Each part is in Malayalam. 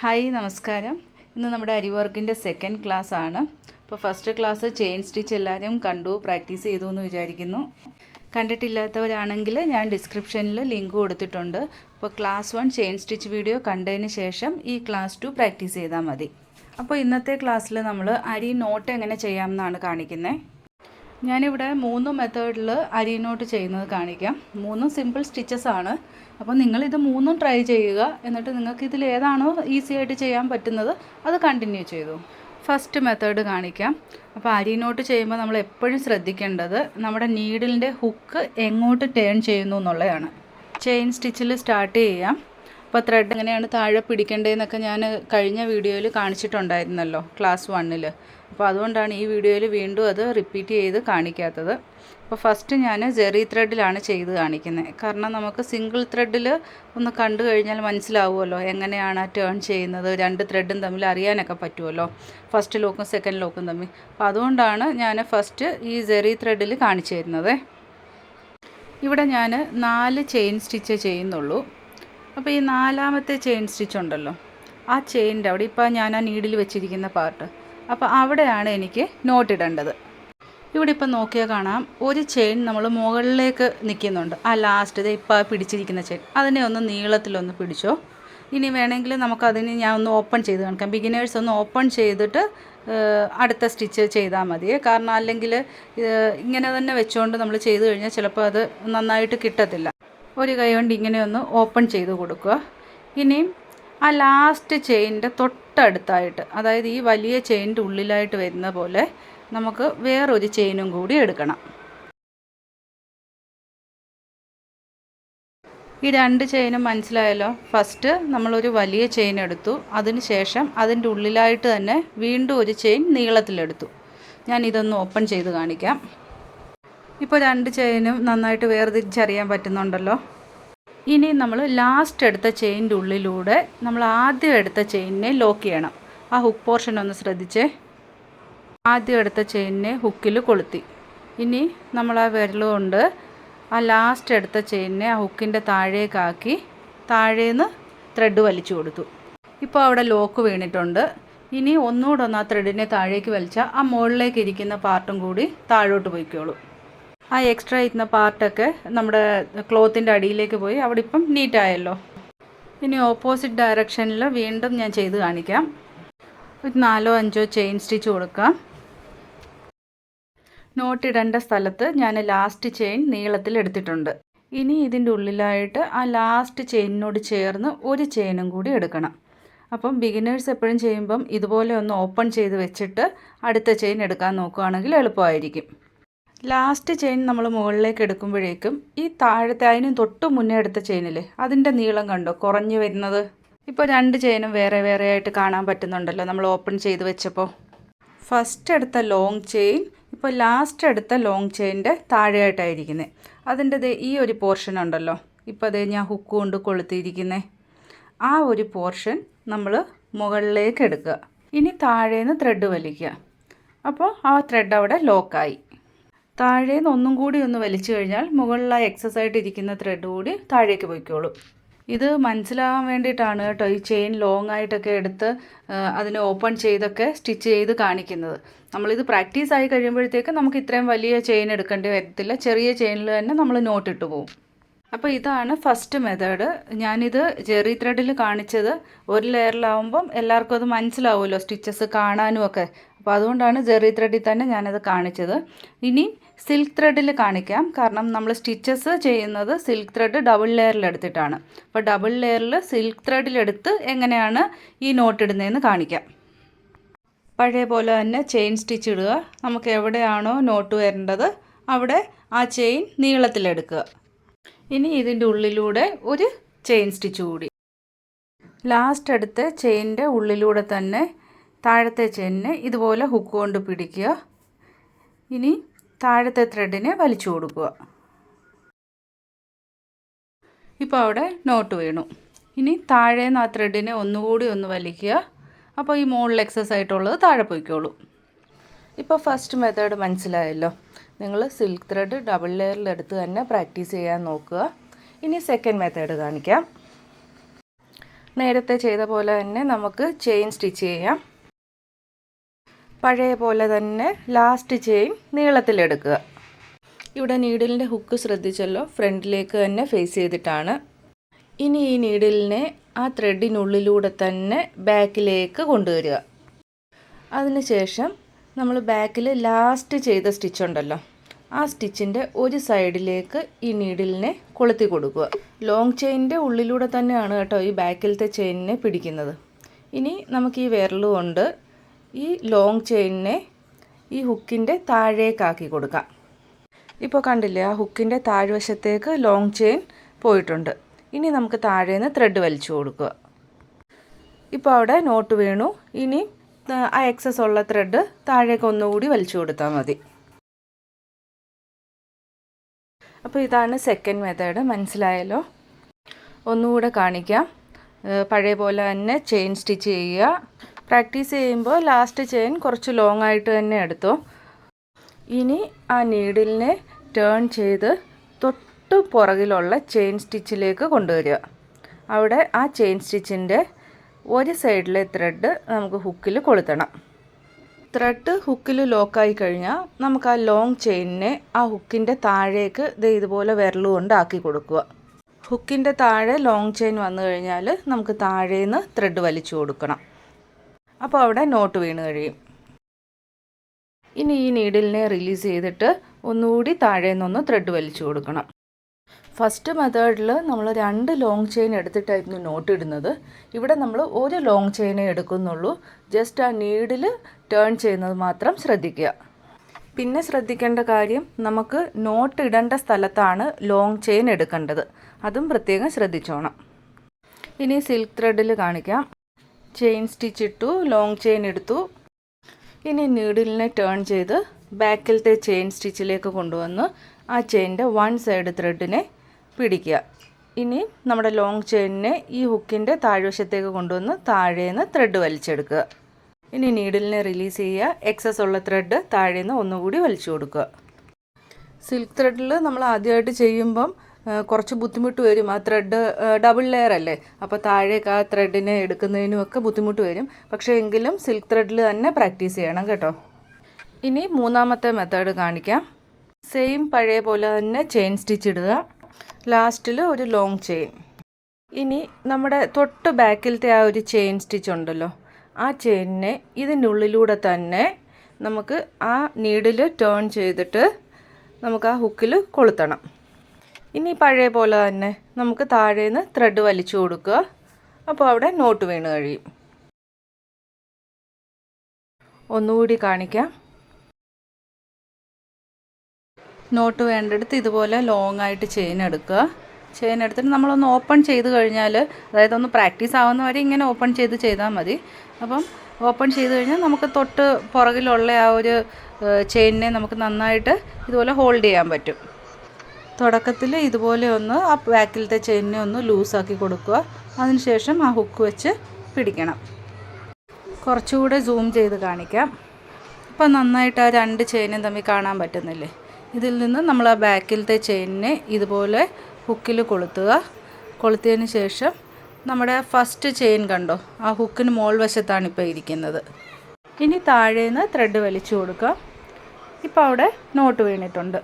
ഹായ് നമസ്കാരം. ഇന്ന് നമ്മുടെ അരി വർക്കിൻ്റെ സെക്കൻഡ് ക്ലാസ് ആണ്. അപ്പോൾ ഫസ്റ്റ് ക്ലാസ് ചെയിൻ സ്റ്റിച്ച് എല്ലാവരും കണ്ടു പ്രാക്ടീസ് ചെയ്തു എന്ന് വിചാരിക്കുന്നു. കണ്ടിട്ടില്ലാത്തവരാണെങ്കിൽ ഞാൻ ഡിസ്ക്രിപ്ഷനിൽ ലിങ്ക് കൊടുത്തിട്ടുണ്ട്. അപ്പോൾ ക്ലാസ് 1 ചെയിൻ സ്റ്റിച്ച് വീഡിയോ കണ്ടതിന് ശേഷം ഈ ക്ലാസ് 2 പ്രാക്ടീസ് ചെയ്താൽ മതി. അപ്പോൾ ഇന്നത്തെ ക്ലാസ്സിൽ നമ്മൾ അരി നോട്ട് എങ്ങനെ ചെയ്യാമെന്നാണ് കാണിക്കുന്നത്. ഞാനിവിടെ 3 മെത്തേഡിൽ അരി നോട്ട് ചെയ്യുന്നത് കാണിക്കാം. 3 സിമ്പിൾ സ്റ്റിച്ചസ് ആണ്. അപ്പോൾ നിങ്ങളിത് 3 ട്രൈ ചെയ്യുക. എന്നിട്ട് നിങ്ങൾക്ക് ഇതിൽ ഏതാണോ ഈസി ആയിട്ട് ചെയ്യാൻ പറ്റുന്നത് അത് കണ്ടിന്യൂ ചെയ്തു. ഫസ്റ്റ് മെത്തേഡ് കാണിക്കാം. അപ്പോൾ അരി നോട്ട് ചെയ്യുമ്പോൾ നമ്മൾ എപ്പോഴും ശ്രദ്ധിക്കേണ്ടത് നമ്മുടെ നീഡിലിൻ്റെ ഹുക്ക് എങ്ങോട്ട് ടേൺ ചെയ്യുന്നു എന്നുള്ളതാണ്. ചെയിൻ സ്റ്റിച്ചിൽ സ്റ്റാർട്ട് ചെയ്യാം. അപ്പോൾ ത്രെഡ് എങ്ങനെയാണ് താഴെ പിടിക്കേണ്ടതെന്നൊക്കെ ഞാൻ കഴിഞ്ഞ വീഡിയോയിൽ കാണിച്ചിട്ടുണ്ടായിരുന്നല്ലോ ക്ലാസ് 1-ൽ. അപ്പോൾ അതുകൊണ്ടാണ് ഈ വീഡിയോയിൽ വീണ്ടും അത് റിപ്പീറ്റ് ചെയ്ത് കാണിക്കാത്തത്. അപ്പോൾ ഫസ്റ്റ് ഞാൻ ജെറി ത്രെഡിലാണ് ചെയ്ത് കാണിക്കുന്നത്. കാരണം നമുക്ക് സിംഗിൾ ത്രെഡിൽ ഒന്ന് കണ്ടു കഴിഞ്ഞാൽ മനസ്സിലാവുമല്ലോ എങ്ങനെയാണ് ടേൺ ചെയ്യുന്നത്. 2 ത്രെഡും തമ്മിൽ അറിയാനൊക്കെ പറ്റുമല്ലോ, ഫസ്റ്റ് ലോക്കും സെക്കൻഡ് ലോക്കും തമ്മിൽ. അപ്പോൾ അതുകൊണ്ടാണ് ഞാൻ ഫസ്റ്റ് ഈ ജെറി ത്രെഡിൽ കാണിച്ചു തരുന്നത്. ഇവിടെ ഞാൻ 4 ചെയിൻ സ്റ്റിച്ച് ചെയ്യുന്നുള്ളൂ. അപ്പോൾ ഈ 4ാമത്തെ ചെയിൻ സ്റ്റിച്ച് ഉണ്ടല്ലോ, ആ ചെയിൻ്റെ അവിടെ ഇപ്പോൾ ഞാൻ ആ നീഡിൽ വെച്ചിരിക്കുന്ന പാർട്ട്, അപ്പോൾ അവിടെയാണ് എനിക്ക് നോട്ട് ഇടേണ്ടത്. ഇവിടെ ഇപ്പം നോക്കിയാൽ കാണാം ഒരു ചെയിൻ നമ്മൾ മുകളിലേക്ക് നിൽക്കുന്നുണ്ട്. ആ ലാസ്റ്റ് ഇപ്പോൾ പിടിച്ചിരിക്കുന്ന ചെയിൻ അതിനെ ഒന്ന് നീളത്തിലൊന്ന് പിടിച്ചോ. ഇനി വേണമെങ്കിൽ നമുക്കതിന് ഞാൻ ഒന്ന് ഓപ്പൺ ചെയ്ത് കാണിക്കാം. ബിഗിനേഴ്സ് ഒന്ന് ഓപ്പൺ ചെയ്തിട്ട് അടുത്ത സ്റ്റിച്ച് ചെയ്താൽ മതി. കാരണം അല്ലെങ്കിൽ ഇങ്ങനെ തന്നെ വെച്ചുകൊണ്ട് നമ്മൾ ചെയ്ത് കഴിഞ്ഞാൽ ചിലപ്പോൾ അത് നന്നായിട്ട് കിട്ടത്തില്ല. ഒരു കൈ കൊണ്ട് ഇങ്ങനെ ഒന്ന് ഓപ്പൺ ചെയ്ത് കൊടുക്കുക. ഇനിയും ആ ലാസ്റ്റ് ചെയിനിൻ്റെ തൊട്ടടുത്തായിട്ട്, അതായത് ഈ വലിയ ചെയിനിൻ്റെ ഉള്ളിലായിട്ട് വരുന്ന പോലെ നമുക്ക് വേറൊരു ചെയിനും കൂടി എടുക്കണം. ഈ 2 ചെയിനും മനസ്സിലായല്ലോ. ഫസ്റ്റ് നമ്മളൊരു വലിയ ചെയിൻ എടുത്തു, അതിന് ശേഷം അതിൻ്റെ ഉള്ളിലായിട്ട് തന്നെ വീണ്ടും ഒരു ചെയിൻ നീളത്തിലെടുത്തു. ഞാൻ ഇതൊന്ന് ഓപ്പൺ ചെയ്ത് കാണിക്കാം. ഇപ്പോൾ 2 ചെയിനും നന്നായിട്ട് വേർതിരിച്ചറിയാൻ പറ്റുന്നുണ്ടല്ലോ. ഇനി നമ്മൾ ലാസ്റ്റ് എടുത്ത ചെയിൻ്റെ ഉള്ളിലൂടെ നമ്മൾ ആദ്യം എടുത്ത ചെയിനിനെ ലോക്ക് ചെയ്യണം. ആ ഹുക്ക് പോർഷൻ ഒന്ന് ശ്രദ്ധിച്ചേ. ആദ്യം എടുത്ത ചെയിനിനെ ഹുക്കിൽ കൊളുത്തി. ഇനി നമ്മൾ ആ വിരലുകൊണ്ട് ആ ലാസ്റ്റ് എടുത്ത ചെയിനിനെ ആ ഹുക്കിൻ്റെ താഴേക്കാക്കി താഴേന്ന് ത്രെഡ് വലിച്ചു കൊടുത്തു. ഇപ്പോൾ അവിടെ ലോക്ക് വീണിട്ടുണ്ട്. ഇനി ഒന്നുകൂടെ ഒന്ന് ആ ത്രെഡിനെ താഴേക്ക് വലിച്ചാൽ ആ മുകളിലേക്ക് ഇരിക്കുന്ന പാർട്ടും കൂടി താഴോട്ട് പോയിക്കോളൂ. ആ എക്സ്ട്രാ ഇരിക്കുന്ന പാർട്ടൊക്കെ നമ്മുടെ ക്ലോത്തിൻ്റെ അടിയിലേക്ക് പോയി അവിടെ ഇപ്പം നീറ്റായല്ലോ. ഇനി ഓപ്പോസിറ്റ് ഡയറക്ഷനിൽ വീണ്ടും ഞാൻ ചെയ്ത് കാണിക്കാം. ഒരു 4ഓ 5ഓ ചെയിൻ സ്റ്റിച്ച് കൊടുക്കാം. നോട്ട് ഇടേണ്ട സ്ഥലത്ത് ഞാൻ ലാസ്റ്റ് ചെയിൻ നീളത്തിൽ എടുത്തിട്ടുണ്ട്. ഇനി ഇതിൻ്റെ ഉള്ളിലായിട്ട് ആ ലാസ്റ്റ് ചെയിനിനോട് ചേർന്ന് ഒരു ചെയിനും കൂടി എടുക്കണം. അപ്പം ബിഗിനേഴ്സ് എപ്പോഴും ചെയ്യുമ്പം ഇതുപോലെ ഒന്ന് ഓപ്പൺ ചെയ്ത് വെച്ചിട്ട് അടുത്ത ചെയിൻ എടുക്കാൻ നോക്കുകയാണെങ്കിൽ എളുപ്പമായിരിക്കും. ലാസ്റ്റ് ചെയിൻ നമ്മൾ മുകളിലേക്ക് എടുക്കുമ്പോഴേക്കും ഈ താഴത്തെ അതിന് തൊട്ട് മുന്നേ എടുത്ത ചെയിനില്ലേ അതിൻ്റെ നീളം കണ്ടോ കുറഞ്ഞു വരുന്നത്. ഇപ്പോൾ 2 ചെയിനും വേറെ വേറെ ആയിട്ട് കാണാൻ പറ്റുന്നുണ്ടല്ലോ നമ്മൾ ഓപ്പൺ ചെയ്ത് വെച്ചപ്പോൾ. ഫസ്റ്റ് എടുത്ത ലോങ് ചെയിൻ ഇപ്പോൾ ലാസ്റ്റ് എടുത്ത ലോങ് ചെയിൻ്റെ താഴെയായിട്ടായിരിക്കുന്നത്. അതിൻ്റെ ഈ ഒരു പോർഷൻ ഉണ്ടല്ലോ, ഇപ്പോൾ അതേ ഞാൻ ഹുക്ക് കൊണ്ട് കൊളുത്തിയിരിക്കുന്നത്, ആ ഒരു പോർഷൻ നമ്മൾ മുകളിലേക്ക് എടുക്കുക. ഇനി താഴേന്ന് ത്രെഡ് വലിക്കുക. അപ്പോൾ ആ ത്രെഡ് അവിടെ ലോക്കായി. താഴേന്ന് ഒന്നും കൂടി ഒന്ന് വലിച്ചു കഴിഞ്ഞാൽ മുകളിലായി എക്സസ് ആയിട്ട് ഇരിക്കുന്ന ത്രെഡ് കൂടി താഴേക്ക് പോയിക്കോളും. ഇത് മനസ്സിലാകാൻ വേണ്ടിയിട്ടാണ് കേട്ടോ ഈ ചെയിൻ ലോങ് ആയിട്ടൊക്കെ എടുത്ത് അതിനെ ഓപ്പൺ ചെയ്തൊക്കെ സ്റ്റിച്ച് ചെയ്ത് കാണിക്കുന്നത്. നമ്മളിത് പ്രാക്ടീസ് ആയി കഴിയുമ്പോഴത്തേക്ക് നമുക്ക് ഇത്രയും വലിയ ചെയിൻ എടുക്കേണ്ടി വരത്തില്ല. ചെറിയ ചെയിനിൽ തന്നെ നമ്മൾ നോട്ട് ഇട്ട് പോകും. അപ്പോൾ ഇതാണ് ഫസ്റ്റ് മെത്തേഡ്. ഞാനിത് ജെറി ത്രെഡിൽ കാണിച്ചത് ഒരു ലെയറിലാവുമ്പം എല്ലാവർക്കും അത് മനസ്സിലാവുമല്ലോ, സ്റ്റിച്ചസ് കാണാനും ഒക്കെ. അപ്പോൾ അതുകൊണ്ടാണ് ജെറി ത്രെഡിൽ തന്നെ ഞാനത് കാണിച്ചത്. ഇനി സിൽക്ക് ത്രെഡിൽ കാണിക്കാം. കാരണം നമ്മൾ സ്റ്റിച്ചസ് ചെയ്യുന്നത് സിൽക്ക് ത്രെഡ് ഡബിൾ ലെയറിലെടുത്തിട്ടാണ്. അപ്പോൾ ഡബിൾ ലെയറിൽ സിൽക്ക് ത്രെഡിലെടുത്ത് എങ്ങനെയാണ് ഈ നോട്ട് ഇടുന്നതെന്ന് കാണിക്കാം. പഴയ പോലെ തന്നെ ചെയിൻ സ്റ്റിച്ച് ഇടുക. നമുക്ക് എവിടെയാണോ നോട്ട് വരേണ്ടത് അവിടെ ആ ചെയിൻ നീളത്തിലെടുക്കുക. ഇനി ഇതിൻ്റെ ഉള്ളിലൂടെ ഒരു ചെയിൻ സ്റ്റിച്ച് കൂടി. ലാസ്റ്റ് എടുത്ത് ചെയിനിൻ്റെ ഉള്ളിലൂടെ തന്നെ താഴത്തെ ചെയിനിനെ ഇതുപോലെ ഹുക്ക് കൊണ്ട് പിടിക്കുക. ഇനി താഴത്തെ ത്രെഡിനെ വലിച്ചു കൊടുക്കുക. ഇപ്പോൾ അവിടെ നോട്ട് വീണു. ഇനി താഴേന്ന് ആ ത്രെഡിനെ ഒന്നുകൂടി ഒന്ന് വലിക്കുക. അപ്പോൾ ഈ മുകളിൽ എക്സസ് ആയിട്ടുള്ളത് താഴെ പോയിക്കോളൂ. ഇപ്പോൾ ഫസ്റ്റ് മെത്തേഡ് മനസ്സിലായല്ലോ. നിങ്ങൾ സിൽക്ക് ത്രെഡ് ഡബിൾ ലെയറിലെടുത്ത് തന്നെ പ്രാക്ടീസ് ചെയ്യാൻ നോക്കുക. ഇനി സെക്കൻഡ് മെത്തേഡ് കാണിക്കാം. നേരത്തെ ചെയ്ത പോലെ തന്നെ നമുക്ക് ചെയിൻ സ്റ്റിച്ച് ചെയ്യാം. പഴയ പോലെ തന്നെ ലാസ്റ്റ് ചെയിൻ നീളത്തിലെടുക്കുക. ഇവിടെ നീഡിലിൻ്റെ ഹുക്ക് ശ്രദ്ധിച്ചല്ലോ, ഫ്രണ്ടിലേക്ക് തന്നെ ഫേസ് ചെയ്തിട്ടാണ്. ഇനി ഈ നീഡിലിനെ ആ ത്രെഡിനുള്ളിലൂടെ തന്നെ ബാക്കിലേക്ക് കൊണ്ടുവരിക. അതിനുശേഷം നമ്മൾ ബാക്കിൽ ലാസ്റ്റ് ചെയ്ത സ്റ്റിച്ച് ഉണ്ടല്ലോ, ആ സ്റ്റിച്ചിൻ്റെ ഒരു സൈഡിലേക്ക് ഈ നീഡിലിനെ കൊളുത്തി കൊടുക്കുക. ലോങ് ചെയിനിൻ്റെ ഉള്ളിലൂടെ തന്നെയാണ് കേട്ടോ ഈ ബാക്കിലത്തെ ചെയിനിനെ പിടിക്കുന്നത്. ഇനി നമുക്ക് ഈ വിരൽ കൊണ്ട് ഈ ലോങ് ചെയിനിനെ ഈ ഹുക്കിൻ്റെ താഴേക്കാക്കി കൊടുക്കാം. ഇപ്പോൾ കണ്ടില്ലേ, ആ ഹുക്കിൻ്റെ താഴ്വശത്തേക്ക് ലോങ് ചെയിൻ പോയിട്ടുണ്ട്. ഇനി നമുക്ക് താഴേന്ന് ത്രെഡ് വലിച്ചു കൊടുക്കുക. ഇപ്പോൾ അവിടെ നോട്ട് വീണു. ഇനി ആ എക്സസ് ഉള്ള ത്രെഡ് താഴേക്ക് ഒന്നുകൂടി വലിച്ചു കൊടുത്താൽ മതി. അപ്പോൾ ഇതാണ് സെക്കൻഡ് മെത്തേഡ്. മനസ്സിലായല്ലോ? ഒന്നുകൂടെ കാണിക്കാം. പഴയ പോലെ തന്നെ ചെയിൻ സ്റ്റിച്ച് ചെയ്യുക. പ്രാക്ടീസ് ചെയ്യുമ്പോൾ ലാസ്റ്റ് ചെയിൻ കുറച്ച് ലോങ് ആയിട്ട് തന്നെ എടുത്തോ. ഇനി ആ നീഡിലിനെ ടേൺ ചെയ്ത് തൊട്ട് പുറകിലുള്ള ചെയിൻ സ്റ്റിച്ചിലേക്ക് കൊണ്ടുവരിക. അവിടെ ആ ചെയിൻ സ്റ്റിച്ചിൻ്റെ ഒരു സൈഡിലെ ത്രെഡ് നമുക്ക് ഹുക്കിൽ കൊളുത്തണം. ത്രെഡ് ഹുക്കിൽ ലോക്കായി കഴിഞ്ഞാൽ നമുക്ക് ആ ലോങ് ചെയിനിനെ ആ ഹുക്കിൻ്റെ താഴേക്ക് ഇതുപോലെ വിരലുകൊണ്ട് ആക്കി കൊടുക്കുക. ഹുക്കിൻ്റെ താഴെ ലോങ് ചെയിൻ വന്നു കഴിഞ്ഞാൽ നമുക്ക് താഴേന്ന് ത്രെഡ് വലിച്ചു കൊടുക്കണം. അപ്പോൾ അവിടെ നോട്ട് വീണ് കഴിയും. ഇനി ഈ നീഡിലിനെ റിലീസ് ചെയ്തിട്ട് ഒന്നുകൂടി താഴേന്നൊന്ന് ത്രെഡ് വലിച്ചു കൊടുക്കണം. ഫസ്റ്റ് മെത്തേഡിൽ നമ്മൾ 2 ലോങ് ചെയിൻ എടുത്തിട്ടായിരുന്നു നോട്ട് ഇടുന്നത്. ഇവിടെ നമ്മൾ ഒരു ലോങ് ചെയിനേ എടുക്കുന്നുള്ളൂ. ജസ്റ്റ് ആ നീഡിൽ ടേൺ ചെയ്യുന്നത് മാത്രം ശ്രദ്ധിക്കുക. പിന്നെ ശ്രദ്ധിക്കേണ്ട കാര്യം, നമുക്ക് നോട്ട് ഇടേണ്ട സ്ഥലത്താണ് ലോങ് ചെയിൻ എടുക്കേണ്ടത്. അതും പ്രത്യേകം ശ്രദ്ധിച്ചോണം. ഇനി സിൽക്ക് ത്രെഡിൽ കാണിക്കാം. ചെയിൻ സ്റ്റിച്ച് ഇട്ടു, ലോങ് ചെയിൻ എടുത്തു. ഇനി നീഡിലിനെ ടേൺ ചെയ്ത് ബാക്കിലത്തെ ചെയിൻ സ്റ്റിച്ചിലേക്ക് കൊണ്ടുവന്ന് ആ ചെയിൻ്റെ 1 സൈഡ് ത്രെഡിനെ പിടിക്കുക. ഇനി നമ്മുടെ ലോങ് ചെയിനിനെ ഈ ഹുക്കിൻ്റെ താഴ്വശത്തേക്ക് കൊണ്ടുവന്ന് താഴേന്ന് ത്രെഡ് വലിച്ചെടുക്കുക. ഇനി നീഡിലിനെ റിലീസ് ചെയ്യുക. എക്സസ് ഉള്ള ത്രെഡ് താഴേന്ന് ഒന്നുകൂടി വലിച്ചു കൊടുക്കുക. സിൽക്ക് ത്രെഡിൽ നമ്മൾ ആദ്യമായിട്ട് ചെയ്യുമ്പം കുറച്ച് ബുദ്ധിമുട്ട് വരും. ആ ത്രെഡ് ഡബിൾ ലെയർ അല്ലേ, അപ്പോൾ താഴേക്ക് ആ ത്രെഡിനെ എടുക്കുന്നതിനും ഒക്കെ ബുദ്ധിമുട്ട് വരും. പക്ഷേ എങ്കിലും സിൽക്ക് ത്രെഡിൽ തന്നെ പ്രാക്ടീസ് ചെയ്യണം കേട്ടോ. ഇനി മൂന്നാമത്തെ മെത്തേഡ് കാണിക്കാം. സെയിം പഴയ പോലെ തന്നെ ചെയിൻ സ്റ്റിച്ച് ഇടുക. ലാസ്റ്റിൽ ഒരു ലോങ് ചെയിൻ. ഇനി നമ്മുടെ തൊട്ട് ബാക്കിലത്തെ ആ ഒരു ചെയിൻ സ്റ്റിച്ച് ഉണ്ടല്ലോ, ആ ചെയിനിനെ ഇതിനുള്ളിലൂടെ തന്നെ നമുക്ക് ആ നീഡിൽ ടേൺ ചെയ്തിട്ട് നമുക്ക് ആ ഹുക്കിൽ കൊളുത്തണം. ഇനി പഴയ പോലെ തന്നെ നമുക്ക് താഴേന്ന് ത്രെഡ് വലിച്ചു കൊടുക്കുക. അപ്പോൾ അവിടെ നോട്ട് വീണ് കഴിയും. ഒന്നുകൂടി കാണിക്കാം. നോട്ട് വേണ്ടെടുത്ത് ഇതുപോലെ ലോങ് ആയിട്ട് ചെയിൻ എടുക്കുക. ചെയിൻ എടുത്തിട്ട് നമ്മളൊന്ന് ഓപ്പൺ ചെയ്ത് കഴിഞ്ഞാൽ, അതായത് ഒന്ന് പ്രാക്ടീസ് ആവുന്ന വരെ ഇങ്ങനെ ഓപ്പൺ ചെയ്താൽ മതി. അപ്പം ഓപ്പൺ ചെയ്ത് കഴിഞ്ഞാൽ നമുക്ക് തൊട്ട് പുറകിലുള്ള ആ ഒരു ചെയിനിനെ നമുക്ക് നന്നായിട്ട് ഇതുപോലെ ഹോൾഡ് ചെയ്യാൻ പറ്റും. തുടക്കത്തിൽ ഇതുപോലെ ഒന്ന് ആ ബാക്കിലത്തെ ചെയിനിനെ ഒന്ന് ലൂസാക്കി കൊടുക്കുക. അതിനുശേഷം ആ ഹുക്ക് വെച്ച് പിടിക്കണം. കുറച്ചുകൂടെ സൂം ചെയ്ത് കാണിക്കാം. ഇപ്പം നന്നായിട്ട് ആ 2 ചെയിനും തമ്മിൽ കാണാൻ പറ്റുന്നില്ലേ? ഇതിൽ നിന്ന് നമ്മൾ ആ ബാക്കിലത്തെ ചെയിനിനെ ഇതുപോലെ ഹുക്കിൽ കൊളുത്തുക. കൊളുത്തിയതിന് ശേഷം നമ്മുടെ ഫസ്റ്റ് ചെയിൻ കണ്ടോ, ആ ഹുക്കിന് മോൾ വശത്താണ് ഇപ്പോൾ ഇരിക്കുന്നത്. ഇനി താഴേന്ന് ത്രെഡ് വലിച്ചു കൊടുക്കുക. ഇപ്പോൾ അവിടെ നോട്ട് വീണിട്ടുണ്ട്.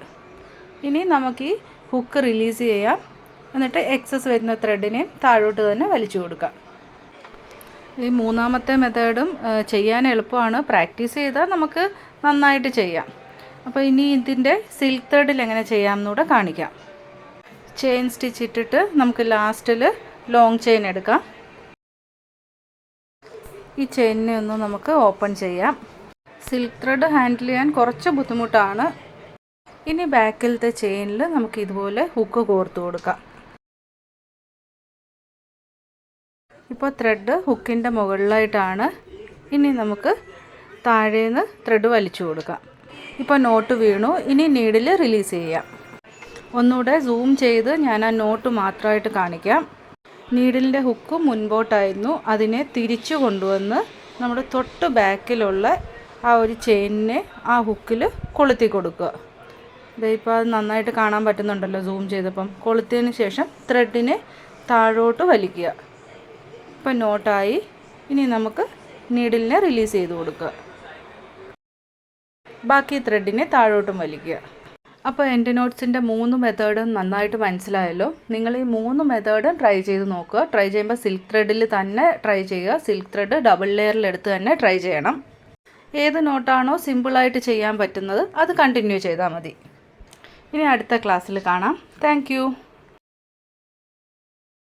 ഇനി നമുക്ക് ഈ ഹുക്ക് റിലീസ് ചെയ്യാം. എന്നിട്ട് എക്സസ് വരുന്ന ത്രെഡിനെ താഴോട്ട് തന്നെ വലിച്ചു കൊടുക്കാം. ഈ മൂന്നാമത്തെ മെത്തേഡും ചെയ്യാൻ എളുപ്പമാണ്. പ്രാക്ടീസ് ചെയ്താൽ നമുക്ക് നന്നായിട്ട് ചെയ്യാം. അപ്പോൾ ഇനി ഇതിൻ്റെ സിൽക്ക് ത്രെഡിൽ എങ്ങനെ ചെയ്യാമെന്നൂടെ കാണിക്കാം. ചെയിൻ സ്റ്റിച്ച് ഇട്ടിട്ട് നമുക്ക് ലാസ്റ്റിൽ ലോങ് ചെയിൻ എടുക്കാം. ഈ ചെയിനിനെ ഒന്ന് നമുക്ക് ഓപ്പൺ ചെയ്യാം. സിൽക്ക് ത്രെഡ് ഹാൻഡിൽ ചെയ്യാൻ കുറച്ച് ബുദ്ധിമുട്ടാണ്. ഇനി ബാക്കിലത്തെ ചെയിനിൽ നമുക്ക് ഇതുപോലെ ഹുക്ക് കോർത്ത് കൊടുക്കാം. ഇപ്പോൾ ത്രെഡ് ഹുക്കിൻ്റെ മുകളിലായിട്ടാണ്. ഇനി നമുക്ക് താഴേന്ന് ത്രെഡ് വലിച്ചു കൊടുക്കാം. ഇപ്പോൾ നോട്ട് വീണു. ഇനി നീഡിൽ റിലീസ് ചെയ്യാം. ഒന്നുകൂടെ സൂം ചെയ്ത് ഞാൻ ആ നോട്ട് മാത്രമായിട്ട് കാണിക്കാം. നീഡിലിൻ്റെ ഹുക്ക് മുൻപോട്ടായിരുന്നു. അതിനെ തിരിച്ചു കൊണ്ടുവന്ന് നമ്മുടെ തൊട്ട് ബാക്കിലുള്ള ആ ഒരു ചെയിനിനെ ആ ഹുക്കിൽ കൊളുത്തി കൊടുക്കുക. ഇപ്പോൾ അത് നന്നായിട്ട് കാണാൻ പറ്റുന്നുണ്ടല്ലോ സൂം ചെയ്തപ്പം. കൊളുത്തിയതിന് ശേഷം ത്രെഡിനെ താഴോട്ട് വലിക്കുക. ഇപ്പം നോട്ടായി. ഇനി നമുക്ക് നീഡിലിനെ റിലീസ് ചെയ്ത് കൊടുക്കുക. ബാക്കി ത്രെഡിനെ താഴോട്ടും വലിക്കുക. അപ്പോൾ എൻ്റെ നോട്ട്സിൻ്റെ 3 മെത്തേഡും നന്നായിട്ട് മനസ്സിലായല്ലോ. നിങ്ങൾ ഈ 3 മെത്തേഡും ട്രൈ ചെയ്ത് നോക്കുക. ട്രൈ ചെയ്യുമ്പോൾ സിൽക്ക് ത്രെഡിൽ തന്നെ ട്രൈ ചെയ്യുക. സിൽക്ക് ത്രെഡ് ഡബിൾ ലെയറിലെടുത്ത് തന്നെ ട്രൈ ചെയ്യണം. ഏത് നോട്ടാണോ സിമ്പിളായിട്ട് ചെയ്യാൻ പറ്റുന്നത് അത് കണ്ടിന്യൂ ചെയ്താൽ മതി. ഇനി അടുത്ത ക്ലാസ്സിൽ കാണാം. താങ്ക്